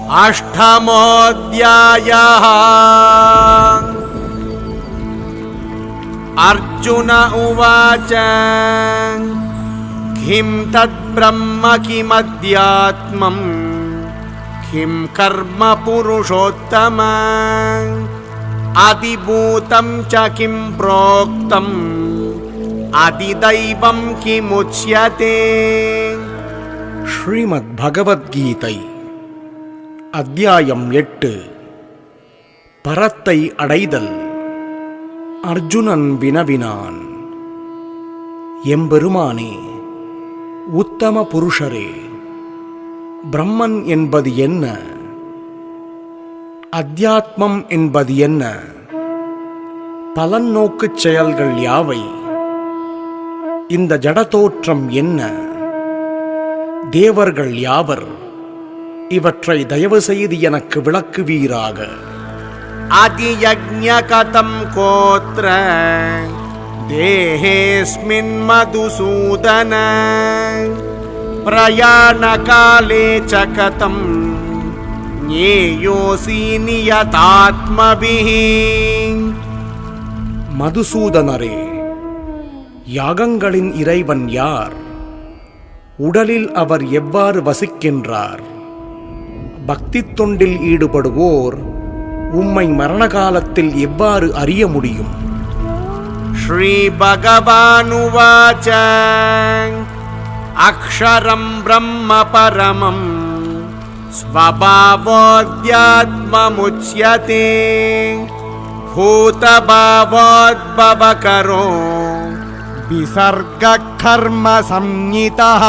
अष्टमोऽध्यायः। अर्जुन उवाच किं तद्ब्रह्म किमध्यात्मम् किं कर्म पुरुषोत्तम अधिभूतं च किं प्रोक्तम् அதிதைவம் கிமுச்யதே. ஸ்ரீமத் பகவத்கீதை அத்தியாயம் 8. பரத்தை அடைதல். அர்ஜுனன் வினவினான், எம்பெருமானே, உத்தம புருஷரே, பிரம்மன் என்பது என்ன? அத்தியாத்மம் என்பது என்ன? பலநோக்குச் செயல்கள் யாவை? இந்த ஜடதோற்றம் என்ன? தேவர்கள் யாவர்? இவற்றை தயவு செய்து எனக்கு விளக்குவீராக. அதியஜ்ஞ கதம் கோத்ர தேஹேஸ்மின் மதுசூதன பிரயாண காலே ச கதம் ஞேயோசி நியதாத்மபிஹி. மதுசூதனரே, யாகங்களின் இறைவன் யார்? உடலில் அவர் எவ்வாறு வசிக்கின்றார்? பக்தி தொண்டில் ஈடுபடுவோர் உம்மை மரண காலத்தில் எவ்வாறு அறிய முடியும்? ஸ்ரீ பகவானுவாச்ச அக்ஷரம் பிரம்ம பரமம் ஸ்வபாவோத்யாத்மமுச்யதே பூதபாவோத்பவகரோ விசர்க கர்ம சம்ஞிதஹ.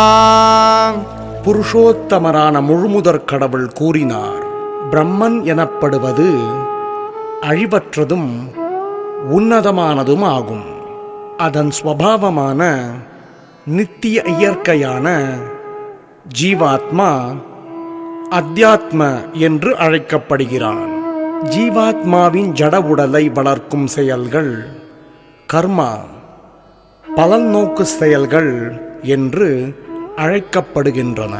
புருஷோத்தமரான முழுமுதற் கடவுள் கூறினார், பிரம்மன் எனப்படுவது அழிவற்றதும் உன்னதமானதும் ஆகும். அதன் ஸ்வபாவமான நித்திய இயற்கையான ஜீவாத்மா அத்தியாத்ம என்று அழைக்கப்படுகிறான். ஜீவாத்மாவின் ஜட உடலை வளர்க்கும் செயல்கள் கர்மா, பலநோக்கு செயல்கள் என்று அழைக்கப்படுகின்றன.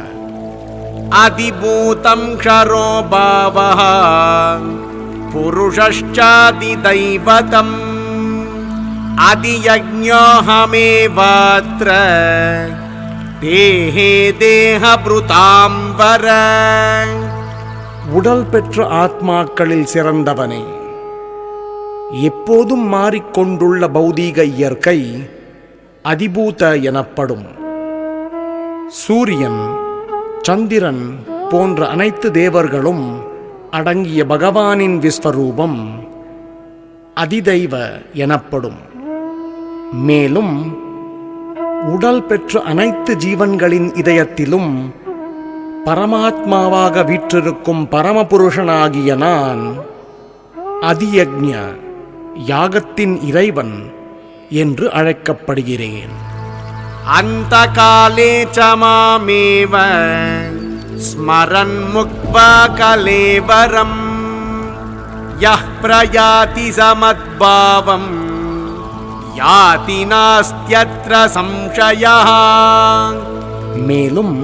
அதிபூதம் க்ஷரோ பாவஹ புருஷஸ்சாதி தைவதம் அதியஜ்ஞோஹமேவாத்ர தேஹே தேஹப்ருதாம்பர. உடல் பெற்ற ஆத்மாக்களில் சிறந்தவனே, எப்போதும் மாறிக்கொண்டுள்ள பௌதீக இயற்கை அதிபூத எனப்படும். சூரியன், சந்திரன் போன்ற அனைத்து தேவர்களும் அடங்கிய பகவானின் விஸ்வரூபம் அதிதைவ எனப்படும். மேலும் உடல் பெற்ற அனைத்து ஜீவன்களின் இதயத்திலும் பரமாத்மாவாக வீற்றிருக்கும் பரமபுருஷனாகிய நான் அதியக்ஞ, யாகத்தின் இறைவன் என்று அழைக்கப்படுகிறேன். அந்த காலே ச மாமேவ ஸ்மரன் முக்த்வா கலேவரம் யஹ் பிரயாதி சமத்பாவம் யாதி நாஸ்த்யத்ர சம்சயஹ. மேலும்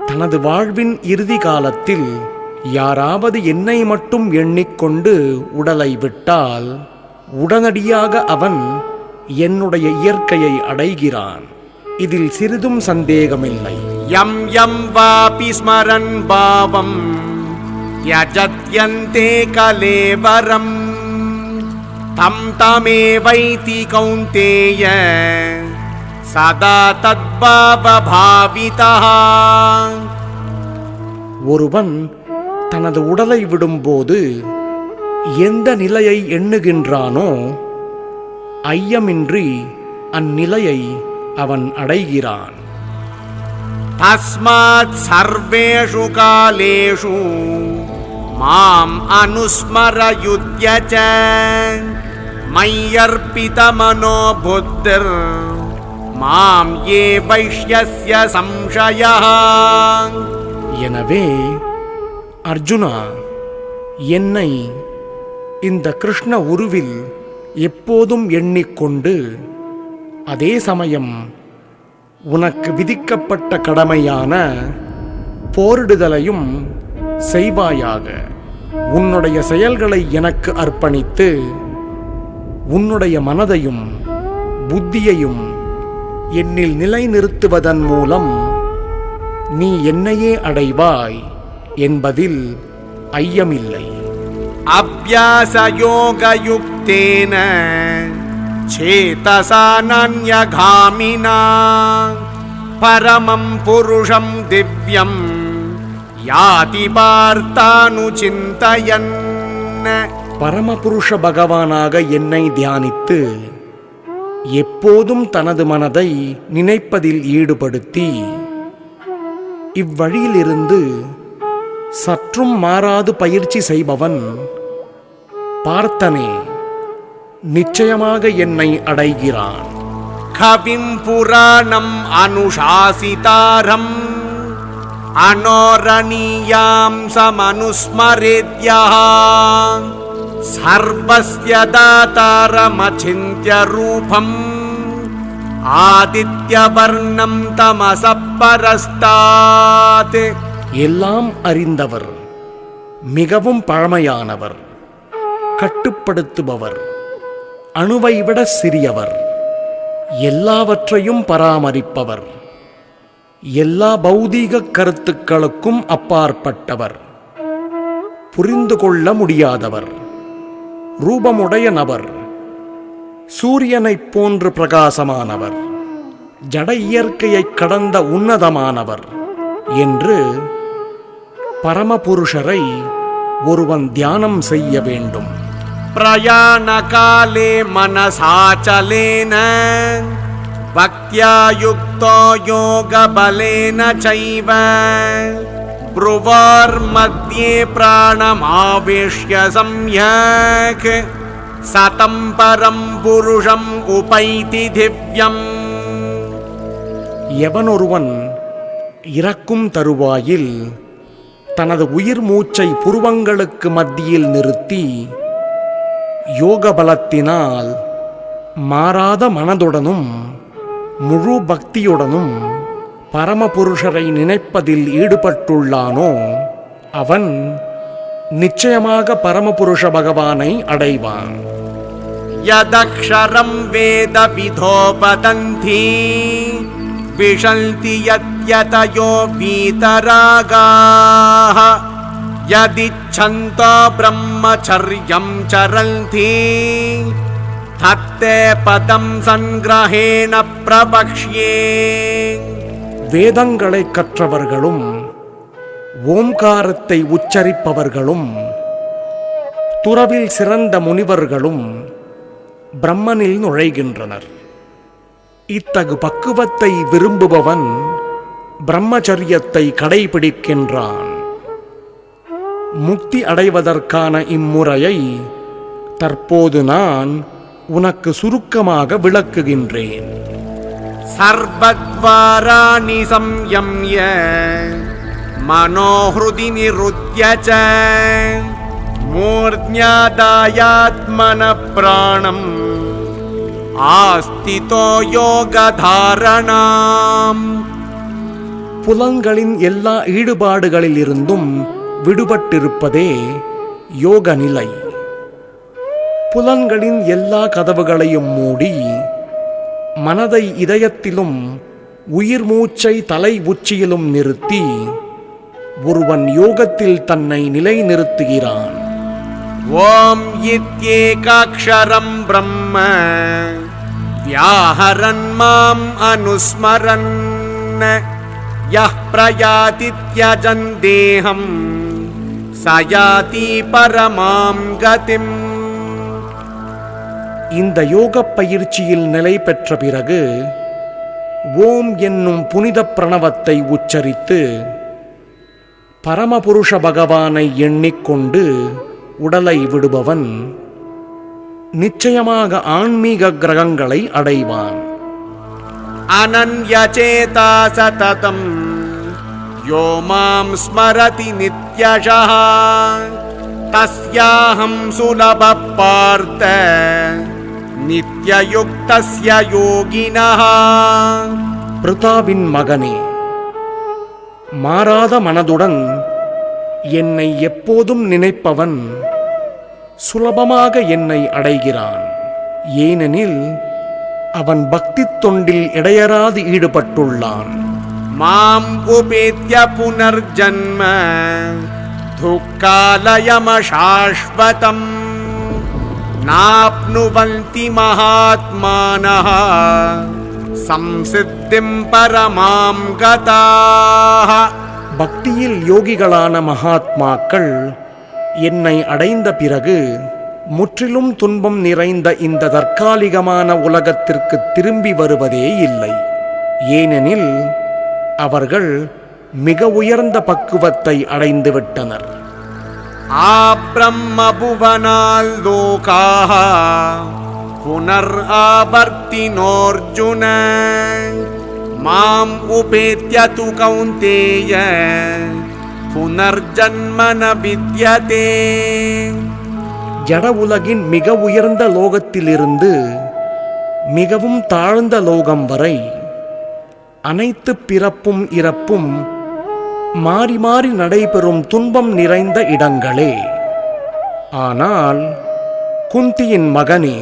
தனது வாழ்வின் இறுதி காலத்தில் யாராவது என்னை மட்டும் எண்ணிக்கொண்டு உடலை விட்டால் உடனடியாக அவன் என்னுடைய இயற்கையை அடைகிறான். இதில் சிறிதும் சந்தேகமில்லை. யம் யம் வாபி ஸ்மரன் பாவம் யஜத்யந்தே கலேவரம் தம் தமேவைதி கௌந்தேய சதா தத்பாவ பாவிதஹ. ஒருவன் தனது உடலை விடும்போது எந்த நிலையை எண்ணுகின்றானோ ஐயமின்றி அந்நிலையை அவன் அடைகிறான். தஸ்மாத் சர்வேஷு காலேஷு மாம் அனுஸ்மர யுத்யச மய்யர்ப்பித மனோ புத்திர் மாம் யே வைஷ்யஸ்ய சம்சயஹ. எனவே அர்ஜுனா, என்னை இந்த கிருஷ்ண உருவில் எப்போதும் எண்ணிக்கொண்டு அதே சமயம் உனக்கு விதிக்கப்பட்ட கடமையான போரிடுதலையும் செய்வாயாக. உன்னுடைய செயல்களை எனக்கு அர்ப்பணித்து உன்னுடைய மனதையும் புத்தியையும் என்னில் நிலைநிறுத்துவதன் மூலம் நீ என்னையே அடைவாய் என்பதில் ஐயமில்லை. அப்யாசயோகயுக்தேன சேதசா நன்யகாமினா பரமம் புருஷம் திவ்யம் யாதி பார்த்தானுசிந்தயன். பரமபுருஷ பகவானாக என்னை தியானித்து எப்போதும் தனது மனதை நினைப்பதில் ஈடுபடுத்தி இவ்வழியிலிருந்து சற்றும் மாறாது பயிற்சி செய்பவன் பார்த்தனே நிச்சயமாக என்னை அடைகிறான். கவிம் புராணம் அனுசாசிதாரம் அனோரணீயாம் சமனுஸ்மரேத்யஹ சர்வஸ்ய தாதாரமசிந்த்ய ரூபம் ஆதித்யவர்ணம் தமசப் பரஸ்தாத். எல்லாம் அறிந்தவர், மிகவும் பழமையானவர், கட்டுப்படுத்துபவர், அணுவை விட சிறியவர், எல்லாவற்றையும் பராமரிப்பவர், எல்லா பௌதீக கருத்துக்களுக்கும் அப்பாற்பட்டவர், புரிந்து கொள்ள முடியாதவர், ரூபமுடைய நபர், சூரியனைப் போன்று பிரகாசமானவர், ஜட இயற்கையைக் கடந்த உன்னதமானவர் என்று பரமபுருஷரை ஒருவன் தியானம் செய்ய வேண்டும். பிரயாண காலே மனசாச்சலேன பக்த்யா யுக்தோ யோக பலேன சைவ ப்ருவார் மத்யே பிராணமாவேஷ்ய சம்யக் சதம் பரம் புருஷம் உபைதி திவ்யம். எவனொருவன் இறக்கும் தருவாயில் தனது உயிர் மூச்சை புருவங்களுக்கு மத்தியில் நிறுத்தி யோக பலத்தினால் மாறாத மனதுடனும் முழு பக்தியுடனும் பரமபுருஷரை நினைப்பதில் ஈடுபட்டுள்ளானோ அவன் நிச்சயமாக பரமபுருஷ பகவானை அடைவான். யதக்ஷரம் வேத விதோ வதந்தி விஷந்தி யத்யதயோ வீதராகாः யதிச்சந்தோ பிரம்மச்சர்யம் சரந்தி தத்தே பதம் சங்கிரஹேண பிரவக்ஷ்யே. வேதங்களை கற்றவர்களும் ஓம்காரத்தை உச்சரிப்பவர்களும் துறவில் சிறந்த முனிவர்களும் பிரம்மனில் நுழைகின்றனர். இத்தகு பக்குவத்தை விரும்புபவன் பிரம்மச்சரியத்தை கடைபிடிக்கின்றான். முக்தி அடைவதற்கான இம்முறையை தற்போது நான் உனக்கு சுருக்கமாக விளக்குகின்றேன். சர்வத்வாராணி சம்யம்ய மனோஹ்ருதி நிருத்ய ச மூர்த்யாதாயாத்மன பிராணம் ஆஸ்திதோ யோகதாரணாம். புலன்களின் எல்லா ஈடுபாடுகளிலிருந்தும் விடுபட்டிருப்பதே யோக நிலை. புலன்களின் எல்லா கதவுகளையும் மூடி மனதை இதயத்திலும் உயிர் மூச்சை தலை உச்சியிலும் நிறுத்தி ஒருவன் யோகத்தில் தன்னை நிலைநிறுத்துகிறான். ஓம் இத்யேகாக்ஷரம் பிரம்ம வியாஹரன் மாம் அனுஸ்மரன் யஹ் பிரயாதி த்யஜன் தேஹம் சயாதி பரமாம் கதிம். இந்த யோக பயிற்சியில் நிலை பெற்ற பிறகு ஓம் என்னும் புனித பிரணவத்தை உச்சரித்து பரமபுருஷ பகவானை எண்ணிக்கொண்டு உடலை விடுபவன் நிச்சயமாக ஆன்மீக கிரகங்களை அடைவான். அனன்யசேதா சததம் யோ மாம் ஸ்மரதி நித்யஷः தஸ்யாஹம் சுலபப் பார்த்த நித்யயுக்தஸ்ய யோகினः. பிரதாவின் மகனே, மாறாத மனதுடன் என்னை எப்போதும் நினைப்பவன் சுலபமாக என்னை அடைகிறான். ஏனெனில் அவன் பக்தி தொண்டில் இடையறாது ஈடுபட்டுள்ளான். மாம் உபேத்ய புனர்ஜன்ம துக்காலயமசாஸ்வதம் நாப்னுவந்தி மகாத்மானஹ சம்சித்திம் பரமாம் கதாஹ. பக்தியில் யோகிகளான மகாத்மாக்கள் என்னை அடைந்த பிறகு முற்றிலும் துன்பம் நிறைந்த இந்த தற்காலிகமான உலகத்திற்கு திரும்பி வருவதே இல்லை. ஏனெனில் அவர்கள் மிக உயர்ந்த பக்குவத்தை அடைந்துவிட்டனர். ஆப்ரம்ம புவனால் லோகாஹ புனர் ஆவர்த்தினோர்ஜுன மாம் உபேத்ய து கௌந்தேய புனர்ஜன்ம ந வித்யதே. ஜட உலகின் மிக உயர்ந்த லோகத்திலிருந்து மிகவும் தாழ்ந்த லோகம் வரை அனைத்து பிறப்பும் இறப்பும் மாறி மாறி நடைபெறும் துன்பம் நிறைந்த இடங்களே. ஆனால் குந்தியின் மகனே,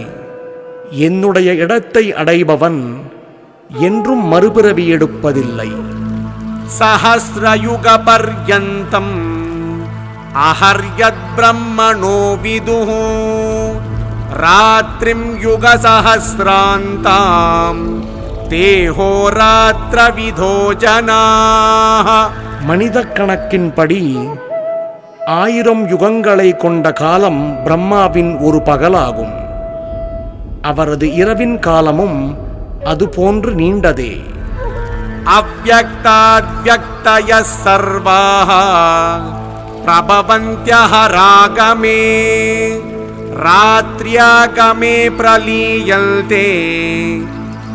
என்னுடைய இடத்தை அடைபவன் என்றும் மறுபிறவி எடுப்பதில்லை. சஹஸ்ரயுக பர்யந்தம் அஹர்யத் பிரம்மணோ விதுஹு ராத்ரிம் யுக சஹஸ்ராந்தாம் தேஹோ ராத்ர விதோ ஜனாஹ. மனித கணக்கின்படி 1000 யுகங்களை கொண்ட காலம் பிரம்மாவின் ஒரு பகலாகும். அவரது இரவின் காலமும் அதுபோன்று நீண்டதே. அவ்யக்தாத்யக்தயः சர்வாः பிரபவந்த்யஹ ராகமே ராத்ர்யாகமே பிரலீயல்தே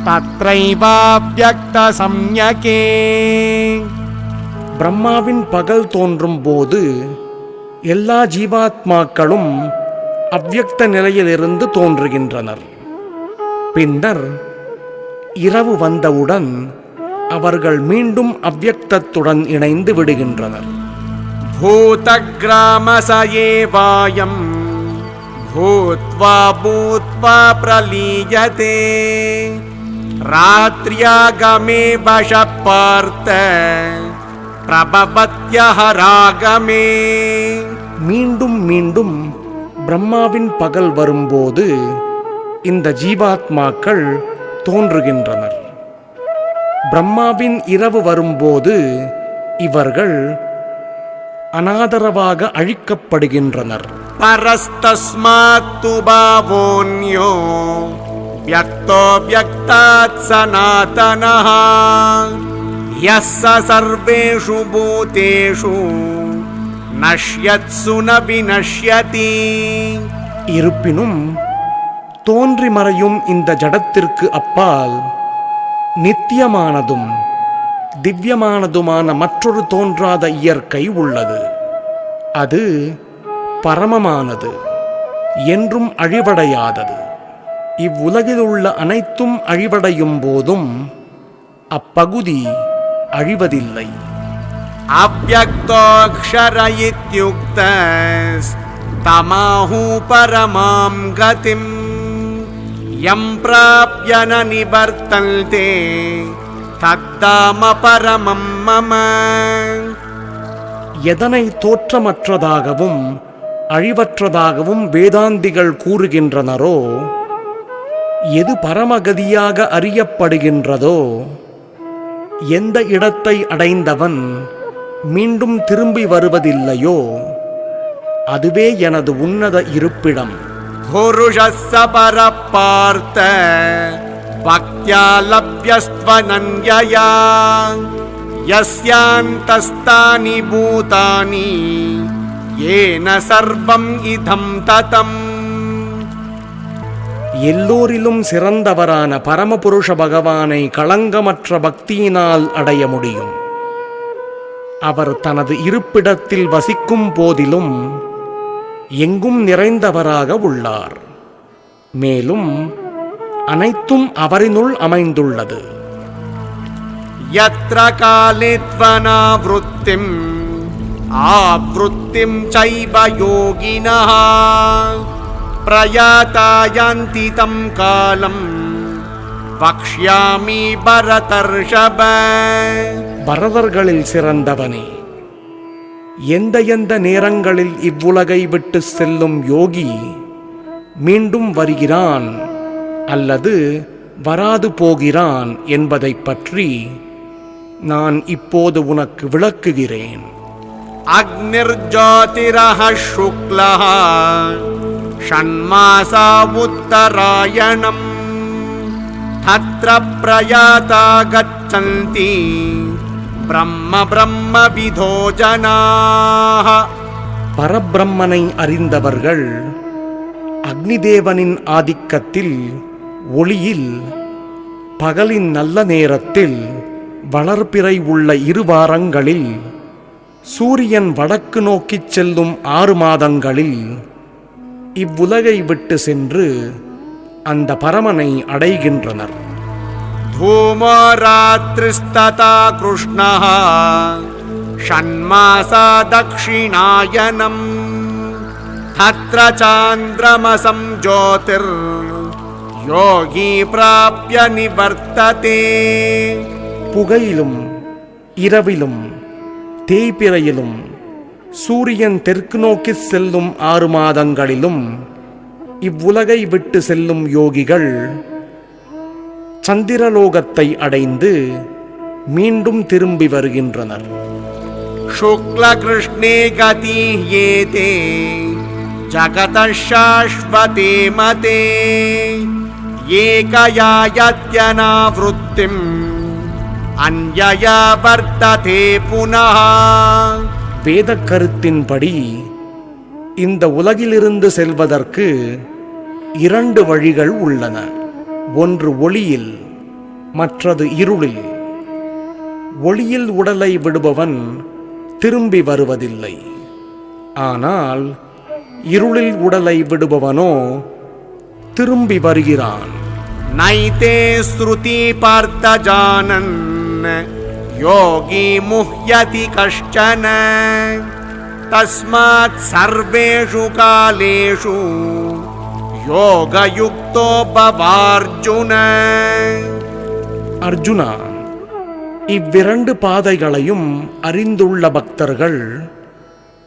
தத்ரைவாவ்யக்த சம்யகே. பிரம்மாவின் பகல் தோன்றும் போது எல்லா ஜீவாத்மாக்களும் அவ்யக்த நிலையிலிருந்து தோன்றுகின்றனர். பின்னர் இரவு வந்தவுடன் அவர்கள் மீண்டும் அவ்யக்தத்துடன் இணைந்து விடுகின்றனர். பூதக்ராமசயேவாயம் பூத்வா பூத்வா பிரலீயதே ராத்ர்யாகமே வஷப்பார்த்த பிரபவத்யஹ ராகமே. மீண்டும் மீண்டும் பிரம்மாவின் பகல் வரும்போது இந்த ஜீவாத்மாக்கள் தோன்றுகின்றனர். பிரம்மாவின் இரவு வரும்போது இவர்கள் அனாதரவாக அழிக்கப்படுகின்றனர். பரஸ்தஸ்மாத்து பாவோன்யோ வ்யக்தோ வ்யக்தாத் சநாதனஹ யஸ்ஸ சர்வேஷு பூதேஷு நஷ்யத்சு ந விநஷ்யதி. இருப்பினும் தோன்றி மறையும் இந்த ஜடத்திற்கு அப்பால் நித்தியமானதும் திவ்யமானதுமான மற்றொரு தோன்றாத இயற்கை உள்ளது. அது பரமமானது, என்றும் அழிவடையாதது. இவ்வுலகில் உள்ள அனைத்தும் அழிவடையும் போதும் அப்பகுதி அழிவதில்லை. அவ்யக்தோக்ஷர இத்யுக்தஸ் தமாஹு பரமாம் கதிம் யம் ப்ராப்ய ந நிவர்த்தல்தே தத்தாம பரமம் மம. எதனை தோற்றமற்றதாகவும் அழிவற்றதாகவும் வேதாந்திகள் கூறுகின்றனரோ, எது பரமகதியாக அறியப்படுகின்றதோ, எந்த இடத்தை அடைந்தவன் மீண்டும் திரும்பி வருவதில்லையோ, அதுவே எனது உன்னத இருப்பிடம். புருஷஸ்ஸ பரப்பார்த்த பக்த்யா லப்யஸ்த்வனன்யயா யஸ்யாந்தஸ்தானி பூதானி ஏன சர்வம் இதம் ததம். எல்லோரிலும் சிறந்தவரான பரமபுருஷ பகவானை களங்கமற்ற பக்தியினால் அடைய முடியும். அவர் தனது இருப்பிடத்தில் வசிக்கும் போதிலும் எங்கும் நிறைந்தவராக உள்ளார். மேலும் அனைத்தும் அவரினுள் அமைந்துள்ளது. யத்ர காலே த்வனாவ்ருத்திம் आवृत्तिं चैव योगिनः प्रयाता यान्ति तं कालं वक्ष्यामि भरतर्षभ. பரதர்களில் சிறந்தவனே, எந்த எந்த நேரங்களில் இவ்வுலகை விட்டு செல்லும் யோகி மீண்டும் வருகிறான் அல்லது வராது போகிறான் என்பதைப் பற்றி நான் இப்போது உனக்கு விளக்குகிறேன். அக்னிர்ஜோதிரஹ சுக்லஹ ஷண்மாஸா உத்தராயணம் தத்ர பிரயாதா கச்சந்தி பிரம்ம பிரம்ம விதோ ஜனாஹ. பரபிரம்மனை அறிந்தவர்கள் அக்னிதேவனின் ஆதிக்கத்தில் ஒளியில் பகலின் நல்ல நேரத்தில் வளர்பிறை உள்ள 2 வாரங்களில் சூரியன் வடக்கு நோக்கிச் செல்லும் 6 மாதங்களில் இவ்வுலகை விட்டு சென்று அந்த பரமனை அடைகின்றனர். धूमो रात्रिस्तथा कृष्णः षण्मासा दक्षिणायनम् तत्र चान्द्रमसं ज्योतिर् योगी प्राप्य निवर्तते. புகையிலும் இரவிலும் தேய்பிறையிலும் சூரியன் தெற்கு நோக்கி செல்லும் 6 மாதங்களிலும் இவ்வுலகை விட்டு செல்லும் யோகிகள் சந்திரலோகத்தை அடைந்து மீண்டும் திரும்பி வருகின்றனர். शुक्ल कृष्णे गतिह्येते जगतः शाश्वते मते एकया यत्यनावृत्तिम् अन्यया वर्तते पुनः. வேத கருத்தின்படி இந்த உலகிலிருந்து செல்வதற்கு 2 வழிகள் உள்ளன. ஒன்று ஒளியில், மற்றது இருளில். ஒளியில் உடலை விடுபவன் திரும்பி வருவதில்லை. ஆனால் இருளில் உடலை விடுபவனோ திரும்பி வருகிறான். நைதே ஸ்ருதி பார்த்த ஜானன் யோகி முஹ்யதி கஷ்சன தஸ்மாத் சர்வேஷு காலேஷு யோகயுக்தோ பவார்ஜுன. அர்ஜுனா, இவ்விரண்டு பாதைகளையும் அறிந்துள்ள பக்தர்கள்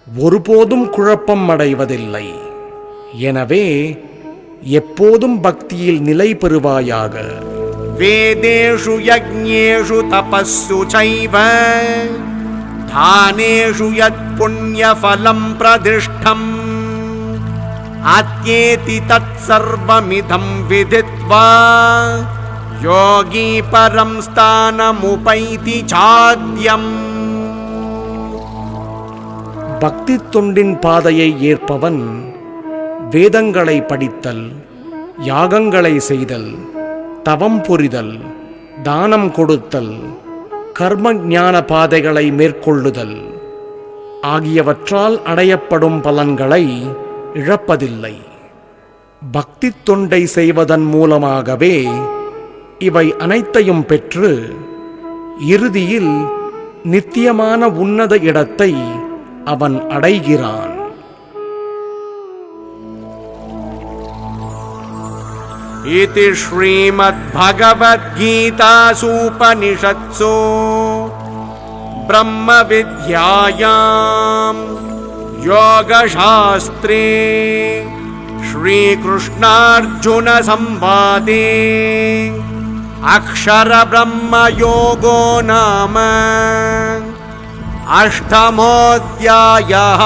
ஒருபோதும் குழப்பம் அடைவதில்லை. எனவே எப்போதும் பக்தியில் நிலை பெறுவாயாக. வேதேஷு யஜ்ஞேஷு தபஸ்ஸு சைவ தானேஷு யத் புண்ணியஃபலம் பிரதிஷ்டம் ஆத்யேதி தத் சர்வமிதம் விதித்வா யோகி பரம் ஸ்தானமுபைதி சாத்யம். பக்தி தொண்டின் பாதையை ஏற்பவன் வேதங்களை படித்தல், யாகங்களை செய்தல், தவம் புரிதல், தானம் கொடுத்தல், கர்ம ஞான பாதைகளை மேற்கொள்ளுதல் ஆகியவற்றால் அடையப்படும் பலன்களை இழப்பதில்லை. பக்தி தொண்டை செய்வதன் மூலமாகவே இவை அனைத்தையும் பெற்று இறுதியில் நித்தியமான உன்னத இடத்தை அவன் அடைகிறான். इति श्रीमद्भगवद्गीतासूपनिषत्सु ब्रह्मविद्यायां योगशास्त्रे श्रीकृष्णार्जुनसंवादे अक्षरब्रह्मयोगो नाम 8मोऽध्यायः.